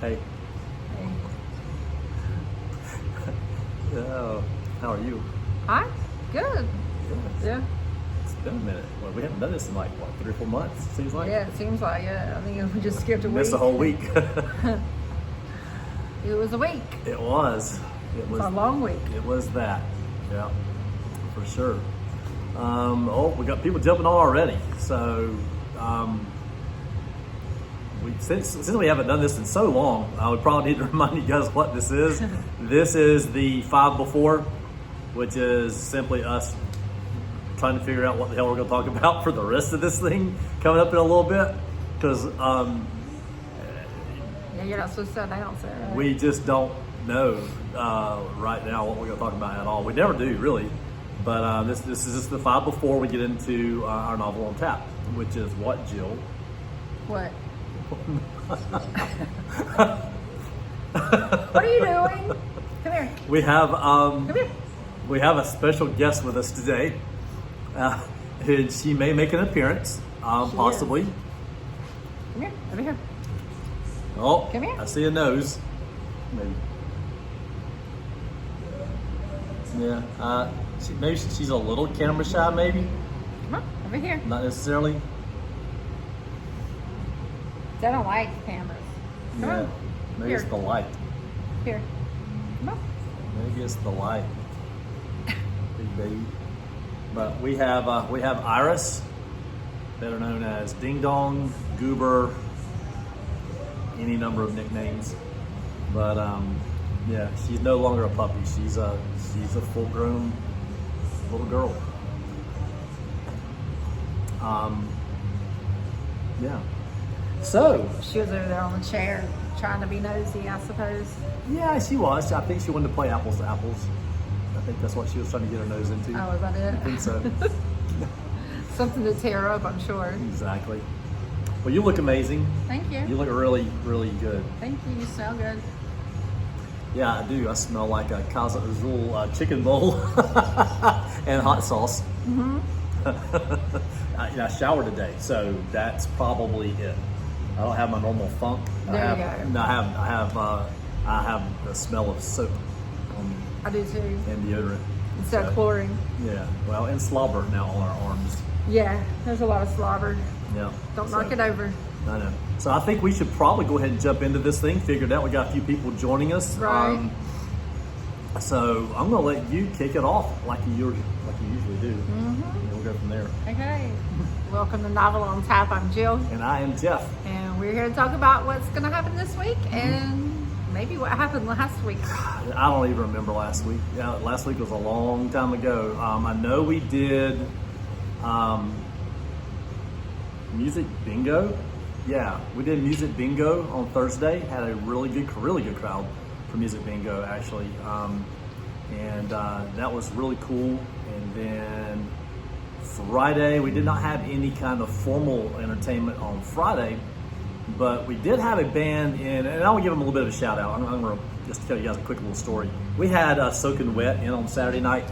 Hey. Hey. Oh, how are you? Hi. Good. Good. Yeah. It's been a minute. Well, we haven't done this in like, what, 3 or 4 months, seems like? Yeah, it seems like, yeah. I think we just skipped a week. Missed a whole week. It was a week. It was. It was a long week. It was that. Yeah, for sure. We got people jumping on already. So, since we haven't done this in so long, I would probably need to remind you guys what this is. This is the 5 before, which is simply us trying to figure out what the hell we're going to talk about for the rest of this thing coming up in a little bit. Because Yeah, you're not supposed to announce it, right? we just don't know right now what we're going to talk about at all. We never do, really. But this is just the 5 before we get into our novel on tap, which is what, Jill? What? What are you doing? Come here. We have Come here. we have a special guest with us today. And she may make an appearance, possibly. Come here. Over here. Oh, Come here. I see a nose. Maybe. Yeah. Maybe she's a little camera shy. Maybe Come on. Over here. not necessarily. I don't like cameras. Come Yeah. on. Maybe Here. it's the light. Here. Come on. Maybe it's the light. Big baby. But we have Iris, better known as Ding Dong, Goober, any number of nicknames. But yeah, she's no longer a puppy. She's a full-grown little girl. Yeah. So She was over there on the chair trying to be nosy, I suppose. yeah, she was. I think she wanted to play apples to apples. I think that's what she was trying to get her nose into. Oh, was that it? I think so. Something to tear up, I'm sure. Exactly. Well, you look amazing. Thank you. You look really, really good. Thank you. You smell good. Yeah, I do. I smell like a Casa Azul chicken bowl and hot sauce. Mm-hmm. I showered today, so that's probably it. I don't have my normal funk. There you go. I have the smell of soap I do too. and deodorant. Instead of So, chlorine. yeah, well, and slobber now on our arms. Yeah, there's a lot of slobber. Yeah. Don't So- knock it over. I know. So I think we should probably go ahead and jump into this thing. Figured out we got a few people joining us. Right. So I'm gonna let you kick it off like you usually do. Mm-hmm. And we'll go from there. Okay. Welcome to Novel on Tap. I'm Jill, And I am Jeff. and we're here to talk about what's going to happen this week and maybe what happened last week. I don't even remember last week. Yeah, last week was a long time ago. I know we did music bingo. Yeah, we did music bingo on Thursday. Had a really good crowd for music bingo, actually. And that was really cool. And then Friday, we did not have any kind of formal entertainment on Friday, but we did have a band in, and I will give them a little bit of a shout out. I'm going to just tell you guys a quick little story. We had Soaking Wet in on Saturday night.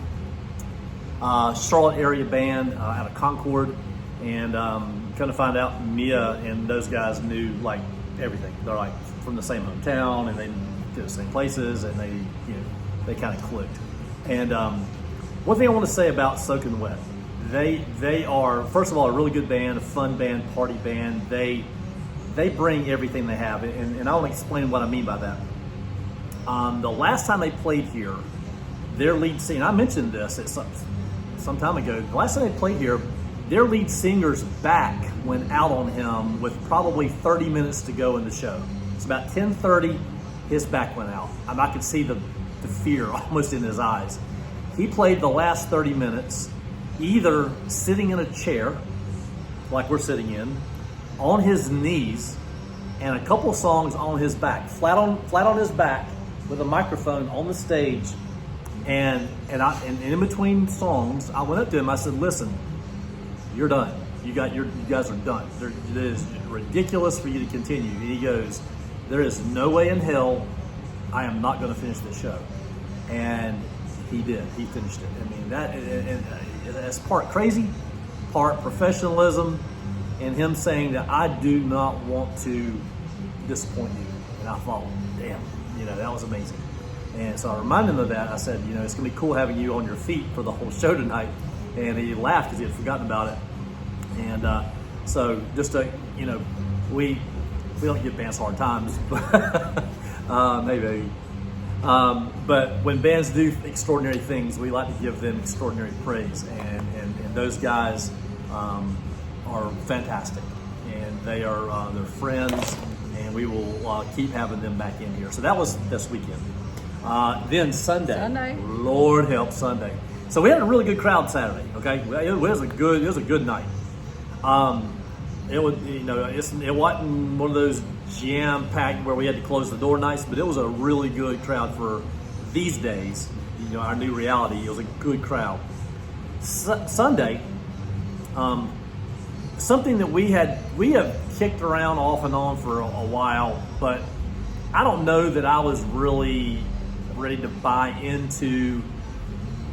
Charlotte area band out of Concord, and kind of find out Mia and those guys knew like everything. They're like from the same hometown, and they did the same places, and they kind of clicked. And one thing I want to say about Soaking Wet, they are, first of all, a really good band, a fun band, party band. They bring everything they have, and I'll explain what I mean by that. The last time they played here, their lead singer, I mentioned this at some time ago, the last time they played here, their lead singer's back went out on him with probably 30 minutes to go in the show. It's about 10:30, his back went out. I could see the fear almost in his eyes. He played the last 30 minutes either sitting in a chair, like we're sitting in, on his knees, and a couple songs on his back, flat on his back, with a microphone on the stage. And in between songs, I went up to him. I said, "Listen, you're done. You guys are done. It is ridiculous for you to continue." And he goes, "There is no way in hell I am not going to finish this show." And he did. He finished it. I mean, that's part crazy, part professionalism, and him saying that I do not want to disappoint you. And I thought, damn, that was amazing. And so I reminded him of that. I said, it's gonna be cool having you on your feet for the whole show tonight. And he laughed because he had forgotten about it. And so just to, we don't give bands hard times, but maybe. But when bands do extraordinary things, we like to give them extraordinary praise. And those guys are fantastic. And they're friends, and we will keep having them back in here. So that was this weekend. Then Sunday. Lord help Sunday. So we had a really good crowd Saturday. Okay, it was a good night. It wasn't one of those jam-packed where we had to close the door nights, but it was a really good crowd for these days. Our new reality. It was a good crowd. Sunday, something that we have kicked around off and on for a while, but I don't know that I was really ready to buy into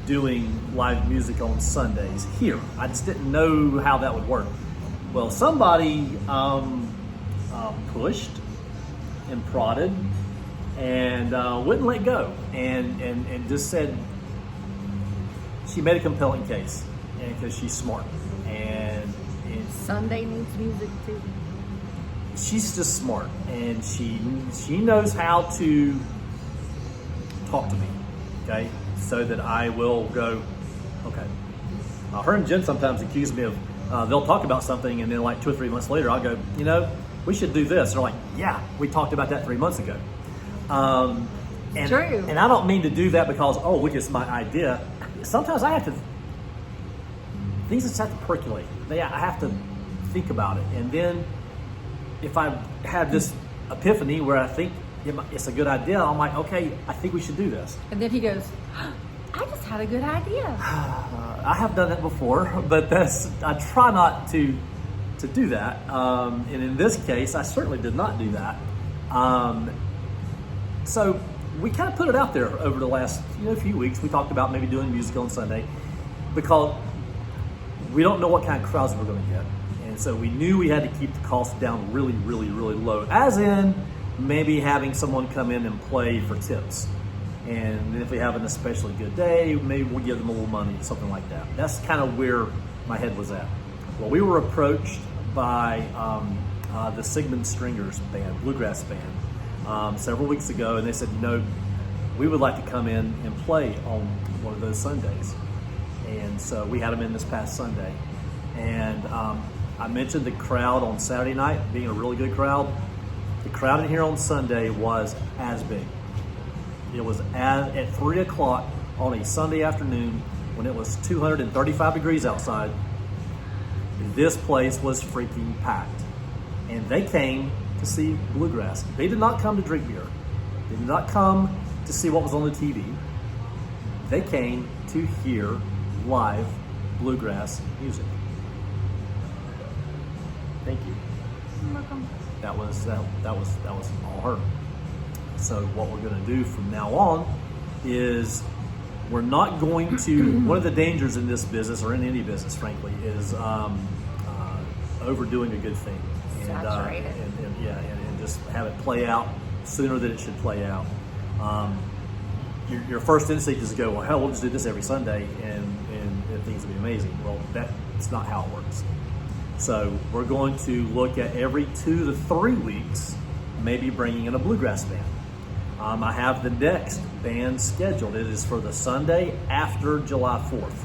doing live music on Sundays here. I just didn't know how that would work. Well, somebody pushed and prodded and wouldn't let go, and just said she made a compelling case, and because she's smart and Sunday needs music too. She's just smart, and she knows how to talk to me, okay, so that I will go, okay. Her and Jen sometimes accuse me of, they'll talk about something, and then like 2 or 3 months later, I'll go, we should do this. They're like, yeah, we talked about that 3 months ago. And, True. And I don't mean to do that because, it's my idea. Sometimes things just have to percolate. I have to think about it. And then if I have this epiphany where I think it's a good idea, I'm like, okay, I think we should do this. And then he goes, I just had a good idea. I have done that before, but I try not to do that. And in this case, I certainly did not do that. So we kind of put it out there over the last few weeks. We talked about maybe doing music on Sunday because we don't know what kind of crowds we're going to get. And so we knew we had to keep the cost down really, really, really low, as in maybe having someone come in and play for tips. And then if we have an especially good day, maybe we'll give them a little money, something like that. That's kind of where my head was at. Well, we were approached by the Sigmund Stringers band, bluegrass band, several weeks ago, and they said, we would like to come in and play on one of those Sundays. And so we had them in this past Sunday. And I mentioned the crowd on Saturday night being a really good crowd. The crowd in here on Sunday was as big. It was at 3 o'clock on a Sunday afternoon when it was 235 degrees outside. This place was freaking packed. And they came to see bluegrass. They did not come to drink beer. They did not come to see what was on the TV. They came to hear live bluegrass music. Thank you. You're welcome. That was all her. So what we're going to do from now on is we're not going to. One of the dangers in this business, or in any business, frankly, is overdoing a good thing Saturate it. and just have it play out sooner than it should play out. Your first instinct is to go, well, hell, we'll just do this every Sunday and things will be amazing. Well, that's not how it works. So we're going to look at every 2 to 3 weeks, maybe bringing in a bluegrass band. I have the next band scheduled. It is for the Sunday after July 4th,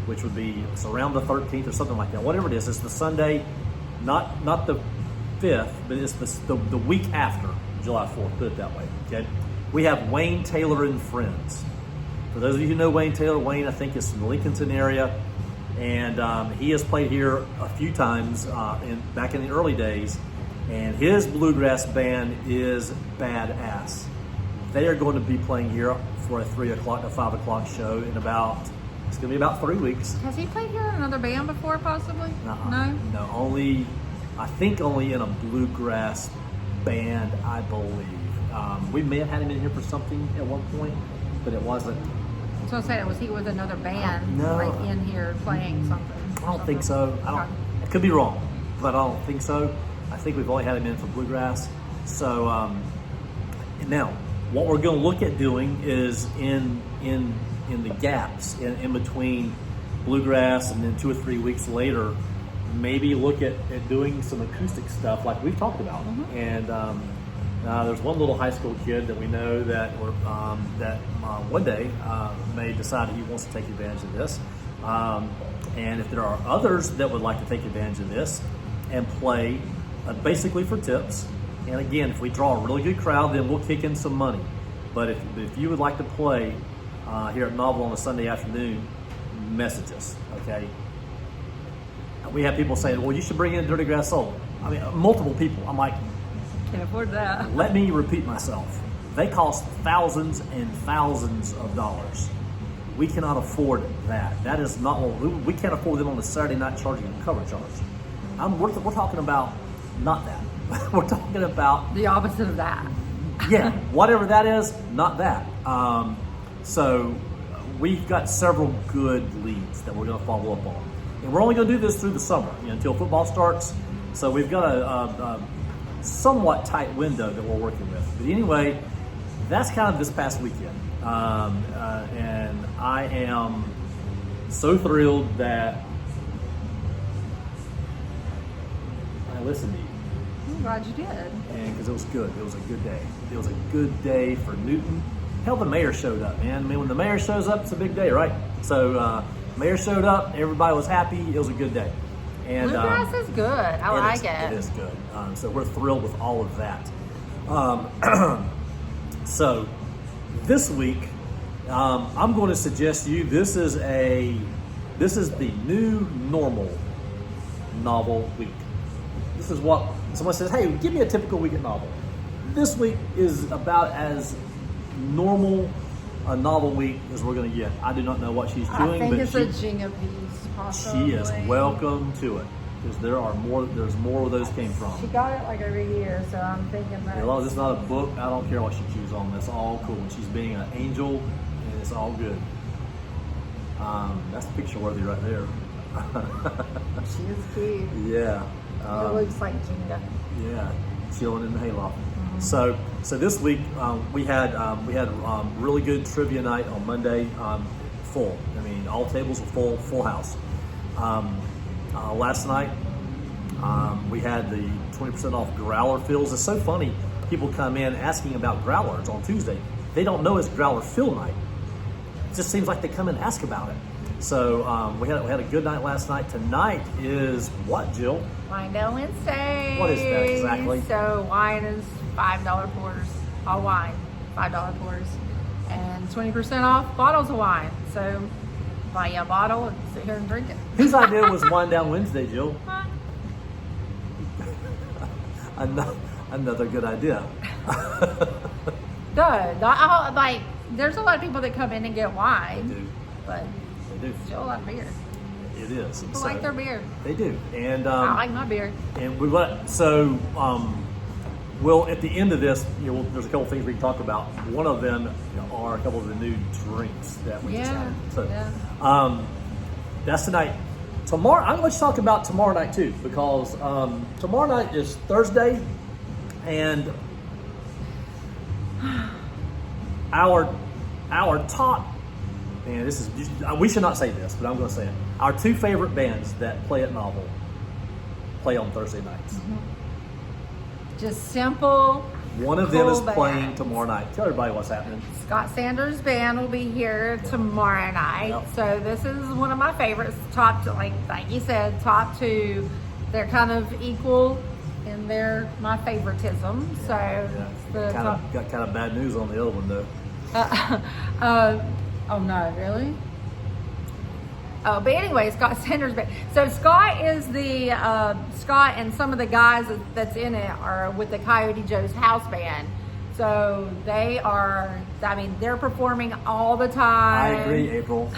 which would be around the 13th or something like that. Whatever it is, it's the Sunday, not the 5th, but it's the week after July 4th, put it that way, okay? We have Wayne Taylor and Friends. For those of you who know Wayne Taylor, Wayne, I think, is from the Lincolnton area, and he has played here a few times back in the early days, and his bluegrass band is badass. They are going to be playing here for a 3 o'clock to 5 o'clock show in it's going to be about 3 weeks. Has he played here in another band before, possibly? No? No, I think only in a bluegrass band, I believe. We may have had him in here for something at one point, but it wasn't. So I'm saying, was he with another band, No. like in here playing something? I don't think so. I could be wrong, but I don't think so. I think we've only had him in for bluegrass. So Now, what we're going to look at doing is in the gaps in between bluegrass and then 2 or 3 weeks later, maybe look at doing some acoustic stuff like we've talked about. And there's one little high school kid that we know that one day may decide he wants to take advantage of this. And if there are others that would like to take advantage of this and play basically for tips, and again, if we draw a really good crowd, then we'll kick in some money. But if you would like to play here at Novel on a Sunday afternoon, message us, okay? We have people saying, well, you should bring in Dirty Grass Soul. I mean, multiple people. I'm like, Can't afford that. let me repeat myself. They cost thousands and thousands of dollars. We cannot afford that. That is not what we can't afford them on a Saturday night charging a cover charge. We're talking about not that. We're talking about The opposite of that. yeah, whatever that is, not that. So we've got several good leads that we're going to follow up on. And we're only going to do this through the summer, until football starts. So we've got a somewhat tight window that we're working with. But anyway, that's kind of this past weekend. And I am so thrilled that I listened to you. I'm glad you did. And because it was good. It was a good day. It was a good day for Newton. Hell, the mayor showed up, man. I mean, when the mayor shows up, it's a big day, right? So, mayor showed up. Everybody was happy. It was a good day. And Bluegrass is good. I like it. It is good. So we're thrilled with all of that. So this week, I'm going to suggest to you this is the new normal Novel week. This is what someone says, hey, give me a typical week at Novel. This week is about as normal a Novel week as we're going to get. I do not know what she's doing, I think but it's a Jinga piece, possibly. she is welcome to it, because there's more where those came from. She got it like every year, so I'm thinking that. As long as it's not a book, I don't care what she chews on. That's all cool. She's being an angel, and it's all good. That's picture worthy right there. She is cute. Yeah. It looks like Jinga. Yeah, chilling in the hayloft. So this week we had really good trivia night on Monday. Full. I mean, all tables were full house. Last night we had the 20% off growler fills. It's so funny. People come in asking about growlers on Tuesday. They don't know it's growler fill night. It just seems like they come and ask about it. So we had a good night last night. Tonight is what, Jill? Wine Down Wednesday. What is that exactly? So wine is $5 pours. All wine, $5 pours. And 20% off bottles of wine. So buy you a bottle and sit here and drink it. Whose idea was Wine Down Wednesday, Jill? Another good idea. Good. Like, there's a lot of people that come in and get wine. They do. But They do. still a lot of beer. It is. People like their beer. They do. And I like my beer. and we want well, at the end of this, there's a couple things we can talk about. One of them are a couple of the new drinks that we just had. So, that's tonight. Tomorrow, I'm going to talk about tomorrow night too, because tomorrow night is Thursday, and our top. And this is, we should not say this, but I'm going to say it. Our two favorite bands that play at Novel play on Thursday nights. Just simple. One of them cool is playing band. tomorrow night. Tell everybody what's happening. Scott Sanders' band will be here tomorrow night. Yep. So this is one of my favorites. Top to, like you said, top two. They're kind of equal in my favoritism. So Yeah. it's the top. Got kind of bad news on the other one though. Oh no, really? Oh, but anyway, Scott Sanders' band. So Scott is the Scott and some of the guys that's in it are with the Coyote Joe's house band. So they are. I mean, they're performing all the time. I agree, April.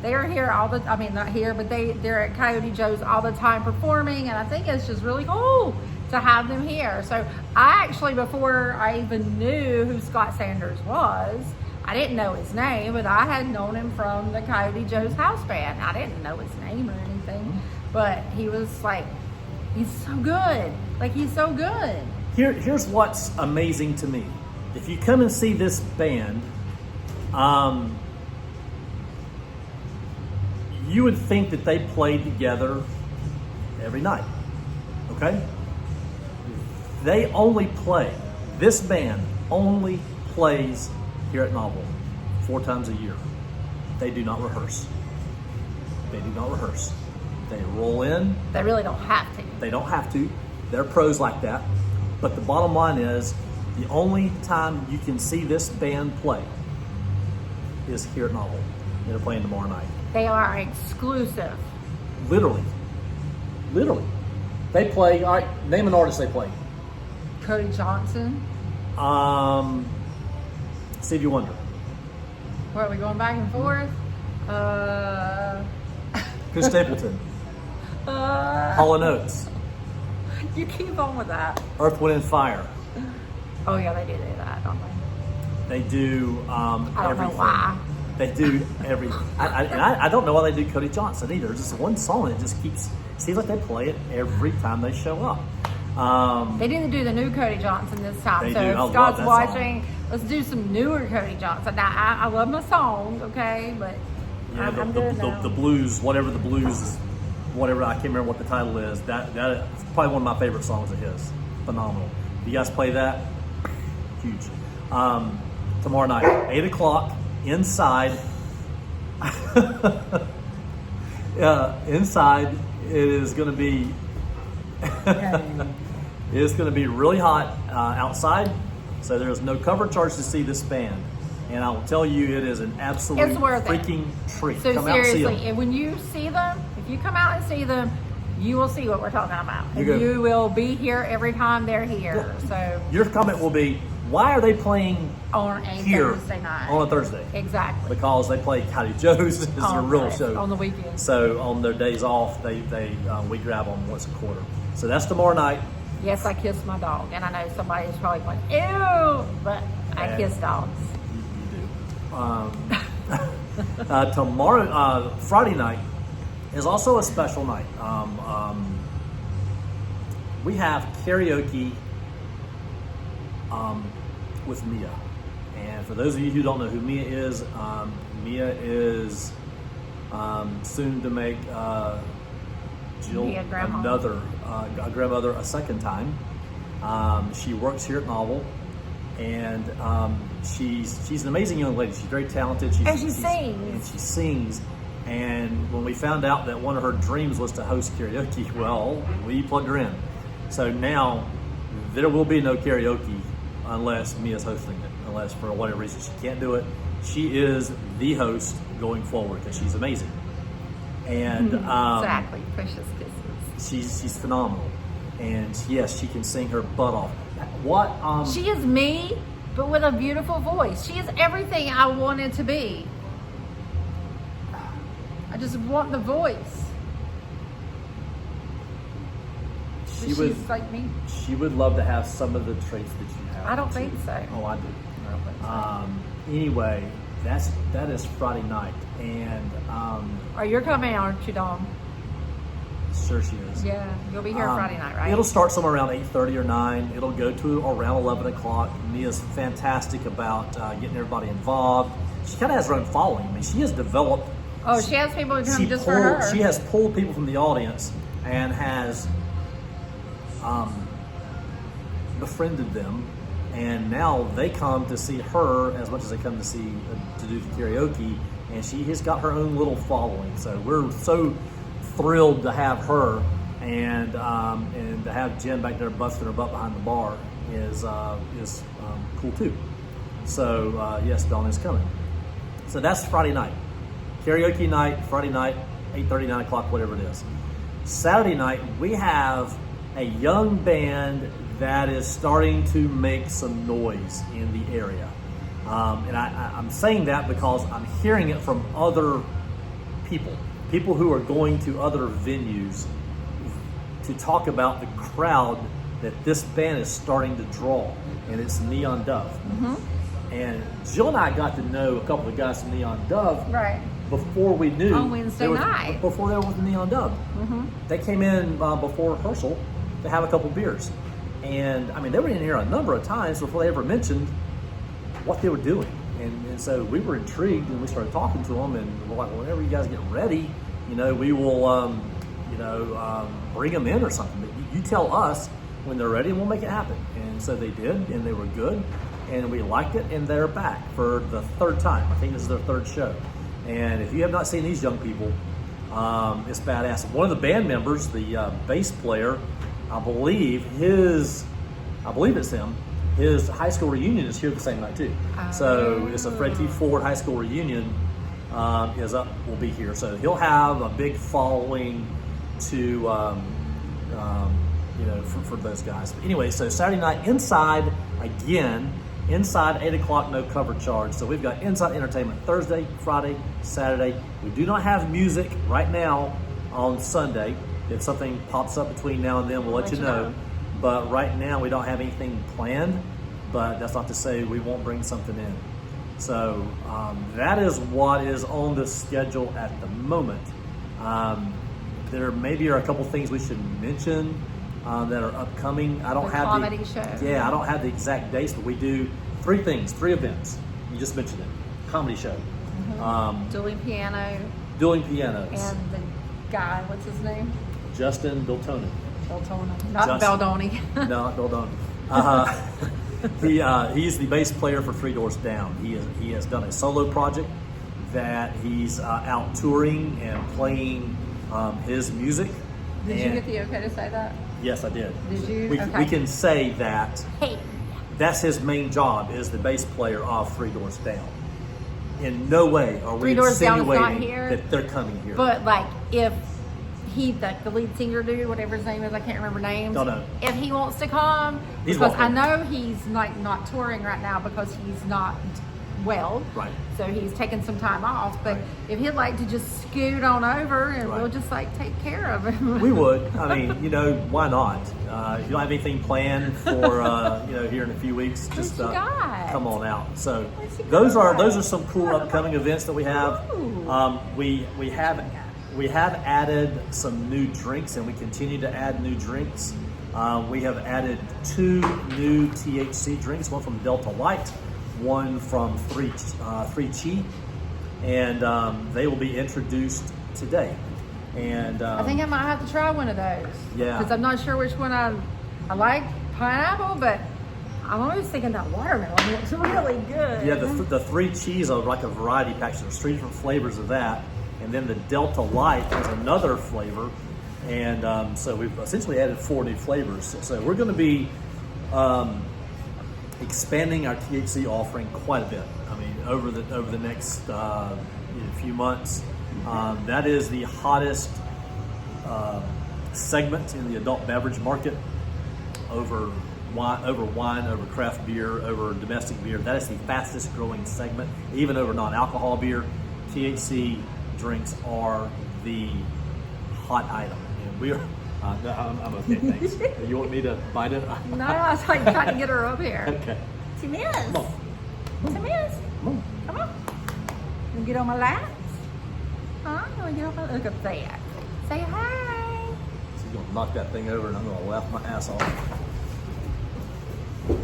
They're here not here, but they're at Coyote Joe's all the time performing, and I think it's just really cool to have them here. So I actually, before I even knew who Scott Sanders was, I didn't know his name, but I had known him from the Coyote Joe's house band. I didn't know his name or anything, but he was like, he's so good. Like, he's so good. Here's what's amazing to me. if you come and see this band, you would think that they played together every night. Okay? This band only plays here at Novel 4 times a year. They do not rehearse. They roll in. They really don't have to. They don't have to. They're pros like that. But the bottom line is, the only time you can see this band play is here at Novel. They're playing tomorrow night. They are exclusive. Literally. They play, all right, name an artist they play. Cody Johnson. Stevie Wonder. What, are we going back and forth? Chris Stapleton. Hall & Oates. You keep on with that. Earth, Wind and Fire. Oh yeah, they do that, don't they? They do everything. I don't know why. They do everything. I don't know why they do Cody Johnson either. There's just one song that just seems like they play it every time they show up. They didn't do the new Cody Johnson this time. They So do. I if love Scott's that watching, song. let's do some newer Cody Johnson. Now, I love my songs, okay, but Yeah, I'm good now. the blues, whatever the blues is, whatever, I can't remember what the title is. That is probably one of my favorite songs of his. Phenomenal. If you guys play that, huge. Tomorrow night, 8 o'clock, inside. Inside, it is going to be. It's going to be really hot outside, so there is no cover charge to see this band. And I will tell you, it is an absolute It's worth it. freaking treat. So Come out and see seriously, them. and when you see them, if you come out and see them, you will see what we're talking about. And You're good. you will be here every time they're here. So Your comment will be, why are they playing on a here Thursday night. on a Thursday? Exactly. Because they play Coyote Joe's is a On real the- show. on the weekend. So on their days off, we grab them once a quarter. So that's tomorrow night. Yes, I kissed my dog, and I know somebody's probably going, ew, but I Yeah. kiss dogs. You do. Tomorrow, Friday night, is also a special night. We have karaoke with Mia. And for those of you who don't know who Mia is soon to make Jill Be a grandma. a grandmother a second time. She works here at Novel, and she's an amazing young lady. She's very talented. And she sings. And she sings. And when we found out that one of her dreams was to host karaoke, well, we plugged her in. So now there will be no karaoke unless Mia's hosting it. Unless for whatever reason she can't do it, she is the host going forward because she's amazing. And Exactly. Precious kisses. she's phenomenal. And yes, she can sing her butt off. What? She is me, but with a beautiful voice. She is everything I wanted to be. I just want the voice. But She would. she's like me. She would love to have some of the traits that you have. I don't too. think so. Oh, I do. I don't think so. Anyway, that is Friday night, and Oh, you're coming, aren't you, Dom? sure she is. Yeah, you'll be here Friday night, right? It'll start somewhere around 8:30 or 9. It'll go to around 11 o'clock. Mia's fantastic about getting everybody involved. She kind of has her own following. I mean, she has developed. Oh, she has people who come She just for her. She has pulled people from the audience and has befriended them, and now they come to see her as much as they come to see to do the karaoke. And she has got her own little following. So we're so thrilled to have her, and to have Jen back there busting her butt behind the bar is cool too. So yes, Dawn is coming. So that's Friday night. Karaoke night, Friday night, 8:30, 9 o'clock, whatever it is. Saturday night, we have a young band that is starting to make some noise in the area. And I'm saying that because I'm hearing it from other people who are going to other venues to talk about the crowd that this band is starting to draw, and it's Neon Dove. Mm-hmm. And Jill and I got to know a couple of guys from Neon Dove Right. before we knew. On Wednesday night. Before they were with Neon Dove. Mm-hmm. They came in before rehearsal to have a couple beers. And I mean, they were in here a number of times before they ever mentioned what they were doing. And so we were intrigued, and we started talking to them, and we're like, well, whenever you guys get ready, we will, bring them in or something. But you tell us when they're ready, and we'll make it happen. And so they did, and they were good, and we liked it, and they're back for the third time. I think this is their third show. And if you have not seen these young people, it's badass. One of the band members, the bass player, I believe it's him. His high school reunion is here the same night too. So it's a Fred T. Ford high school reunion will be here. So he'll have a big following to for those guys. But anyway, so Saturday night inside 8 o'clock, no cover charge. So we've got inside entertainment Thursday, Friday, Saturday. We do not have music right now on Sunday. If something pops up between now and then, we'll let you know. But right now we don't have anything planned, but that's not to say we won't bring something in. So that is what is on the schedule at the moment. There maybe are a couple things we should mention that are upcoming. I don't have comedy show. Yeah, I don't have the exact dates, but we do 3 events. You just mentioned it. Comedy show. Dueling piano. Dueling pianos. And the guy, what's his name? Justin Biltoni. Not Baldoni. No, not Baldoni. He's the bass player for Three Doors Down. He has done a solo project that he's out touring and playing his music. Did you get the okay to say that? Yes, I did. Did you? We can say that Hey. that's his main job, is the bass player of Three Doors Down. In no way are we Three Doors Down is not insinuating here, that they're coming here. But like if the lead singer dude, whatever his name is, I can't remember names. Don't know. If he wants to come, He's because I welcome. know he's like not touring right now because he's not well. Right. So he's taking some time off. But Right. if he'd like to just scoot on over and Right. we'll just like take care of him. We would. I mean, why not? If you don't have anything planned for here in a few weeks, just you got? come on out. So What you those got? are some cool upcoming events that we have. Ooh. We have added some new drinks, and we continue to add new drinks. We have added 2 new THC drinks, one from Delta Light, one from 3 Chi, and they will be introduced today. And I think I might have to try one of those. Yeah. Because I'm not sure which one I like pineapple, but I'm always thinking that watermelon looks really good. yeah, the 3 Cheese are like a variety pack. So there's 3 different flavors of that, and then the Delta Light is another flavor, and so we've essentially added 4 new flavors. So we're going to be expanding our THC offering quite a bit. I mean, over the next few months. That is the hottest segment in the adult beverage market over wine, over craft beer, over domestic beer. That is the fastest growing segment, even over non-alcohol beer. THC drinks are the hot item, and we are. I'm okay, thanks. You want me to bite it? No, I was like trying to get her up here. Okay. Timiz. Come on. Timiz. Come on. Come on. You get on my lap? Huh? You want to get on my look up there? Say hi. She's gonna knock that thing over, and I'm gonna laugh my ass off.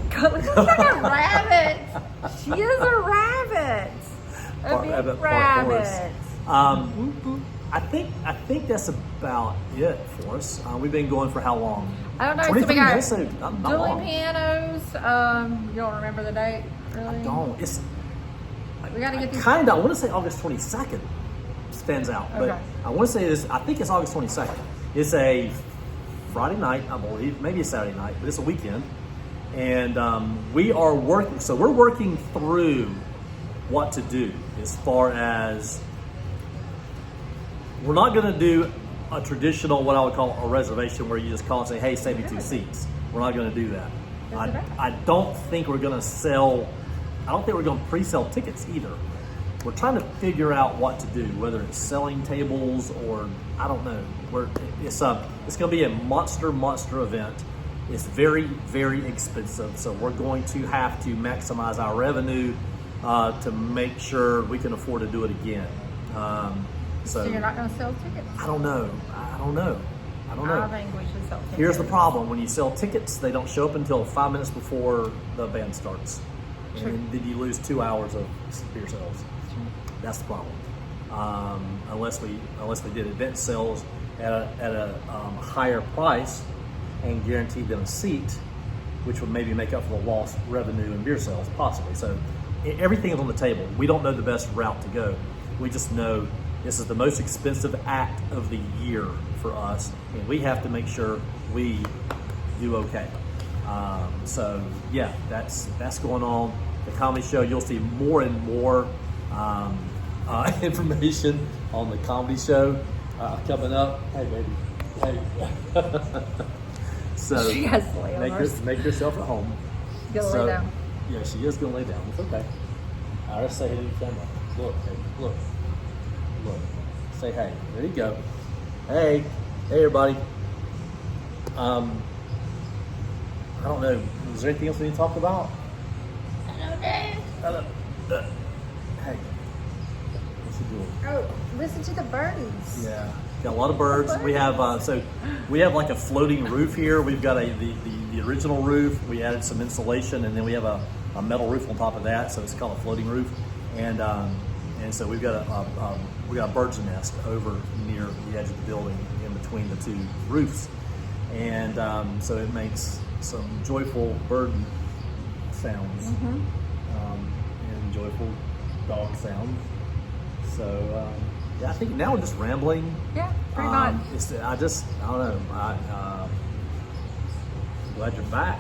God, looks like a rabbit. She is a rabbit. A big Rabbit, rabbit. I think that's about it for us. We've been going for how long? I don't know. 23 so we minutes, got so not dueling long. pianos. You don't remember the date, really? I don't. It's We got to get these. kind of. I want to say August 22nd stands out, but Okay. I want to say this. I think it's August 22nd. It's a Friday night, I believe, maybe a Saturday night, but it's a weekend, and we are working. So we're working through what to do as far as. We're not going to do a traditional, what I would call a reservation, where you just call and say, hey, save me 2 seats. We're not going to do that. I don't think we're going to sell, I don't think we're going to pre-sell tickets either. We're trying to figure out what to do, whether it's selling tables or, I don't know. It's going to be a monster event. It's very, very expensive. So we're going to have to maximize our revenue to make sure we can afford to do it again. So you're not going to sell tickets? I don't know. I think we should sell tickets. Here's the problem. When you sell tickets, they don't show up until 5 minutes before the band starts. Sure. And then you lose 2 hours of beer sales. Sure. That's the problem. Unless we did event sales at a higher price and guaranteed them a seat, which would maybe make up for the lost revenue in beer sales, possibly. So everything is on the table. We don't know the best route to go. We just know this is the most expensive act of the year for us, and we have to make sure we do okay. So yeah, that's going on. The comedy show, you'll see more and more information on the comedy show coming up. Hey, baby. Hey. So She has to lay on hers. make yourself at home. Go lay down. Yeah, she is gonna lay down. It's okay. All right, say hey to the camera. Look, hey, look. Say hey. There you go. Hey, everybody. I don't know. Is there anything else we need to talk about? Hello. Hey. What's he doing? Oh, listen to the birds. Yeah, got a lot of birds. We have we have like a floating roof here. We've got the original roof. We added some insulation, and then we have a metal roof on top of that. So it's called a floating roof, and so we've got a bird's nest over near the edge of the building, in between the two roofs, and so it makes some joyful bird sounds and joyful dog sounds. So yeah, I think now we're just rambling. Yeah, pretty much. I don't know. I'm glad you're back.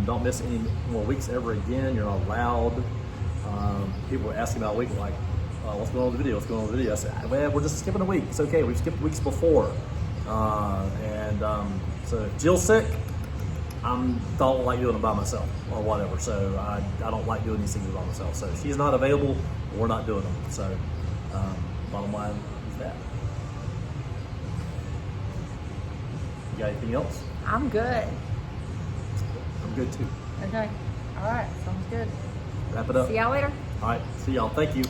Don't miss any more weeks ever again. You're not allowed. People were asking about a week, like, what's going on with the video? What's going on with the video? I said, well, we're just skipping a week. It's okay. We've skipped weeks before. So if Jill's sick, I don't like doing it by myself or whatever. So I don't like doing these things by myself. So if she's not available, we're not doing them. So bottom line is that. You got anything else? I'm good. I'm good too. Okay. All right. Sounds good. Wrap it up. See y'all later. All right. See y'all. Thank you.